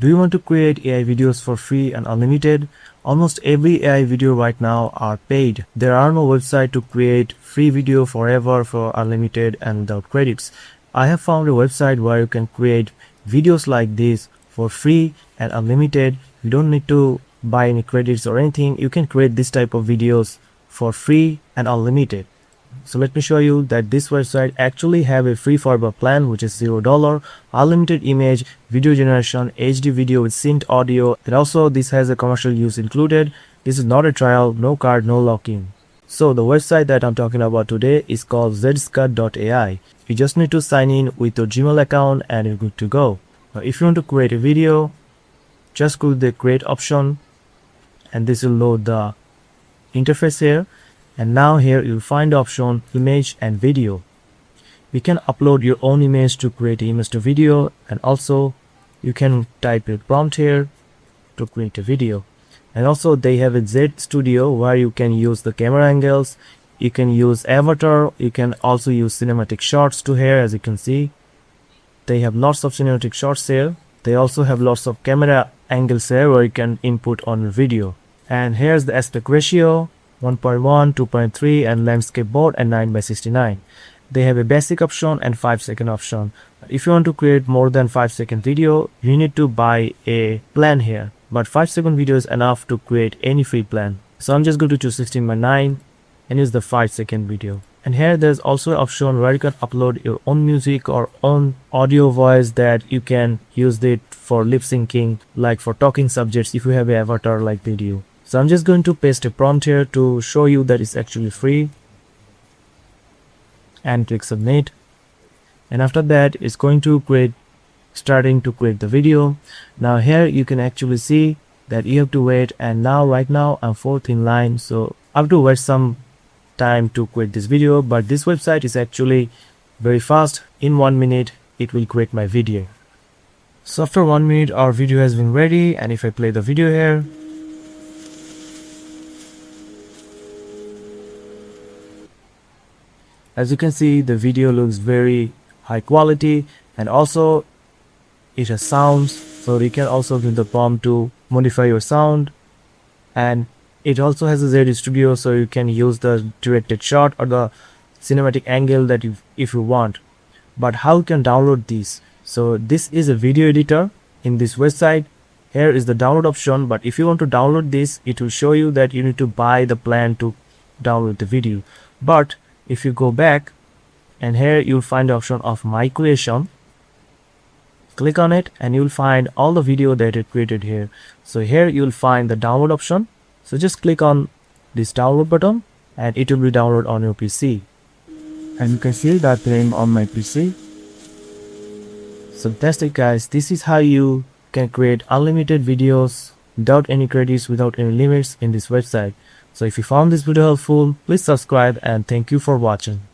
Do you want to create AI videos for free and unlimited? Almost every AI video right now are paid. There are no website to create free video forever for unlimited and without credits. I have found a website where you can create videos like this for free and unlimited. You don't need to buy any credits or anything. You can create this type of videos for free and unlimited. So let me show you that this website actually have a free fiber plan which is $0, unlimited image, video generation, HD video with synced audio, and also this has a commercial use included. This is not a trial, no card, no lock-in. So the website that I'm talking about today is called ZSKY.AI. You just need to sign in with your Gmail account and you're good to go. Now if you want to create a video, just click the create option and this will load the interface here. And now here you'll find the option image and video. You can upload your own image to create an image to video, and also you can type a prompt here to create a video. And also they have a Z Studio where you can use the camera angles, you can use avatar, you can also use cinematic shots to here. As you can see, they have lots of cinematic shots here. They also have lots of camera angles here where you can input on your video. And here's the aspect ratio, 1.1, 2.3, and landscape mode, and 9:69. They have a basic option and 5-second option. If you want to create more than 5-second video, you need to buy a plan here. But 5-second video is enough to create any free plan. So I'm just going to choose 16:9 and use the 5-second video. And here there's also an option where you can upload your own music or own audio voice that you can use it for lip syncing, like for talking subjects if you have an avatar like video. So I'm just going to paste a prompt here to show you that it's actually free and click submit. And after that it's going to starting to create the video. Now here you can actually see that you have to wait, and now right now I'm fourth in line, so I have to wait some time to create this video. But this website is actually very fast. In 1 minute it will create my video. So after 1 minute our video has been ready, and if I play the video here, as you can see, the video looks very high quality, and also it has sounds, so you can also give the prompt to modify your sound. And it also has a Z Studio, so you can use the directed shot or the cinematic angle that if you want. But how you can download this? So this is a video editor in this website. Here is the download option, but if you want to download this, it will show you that you need to buy the plan to download the video. But if you go back, and here you'll find the option of my creation, click on it and you'll find all the video that it created here. So here you'll find the download option, so just click on this download button and it will be downloaded on your PC, and you can see that name on my PC. So that's it guys, this is how you can create unlimited videos without any credits, without any limits in this website. So if you found this video helpful, please subscribe, and thank you for watching.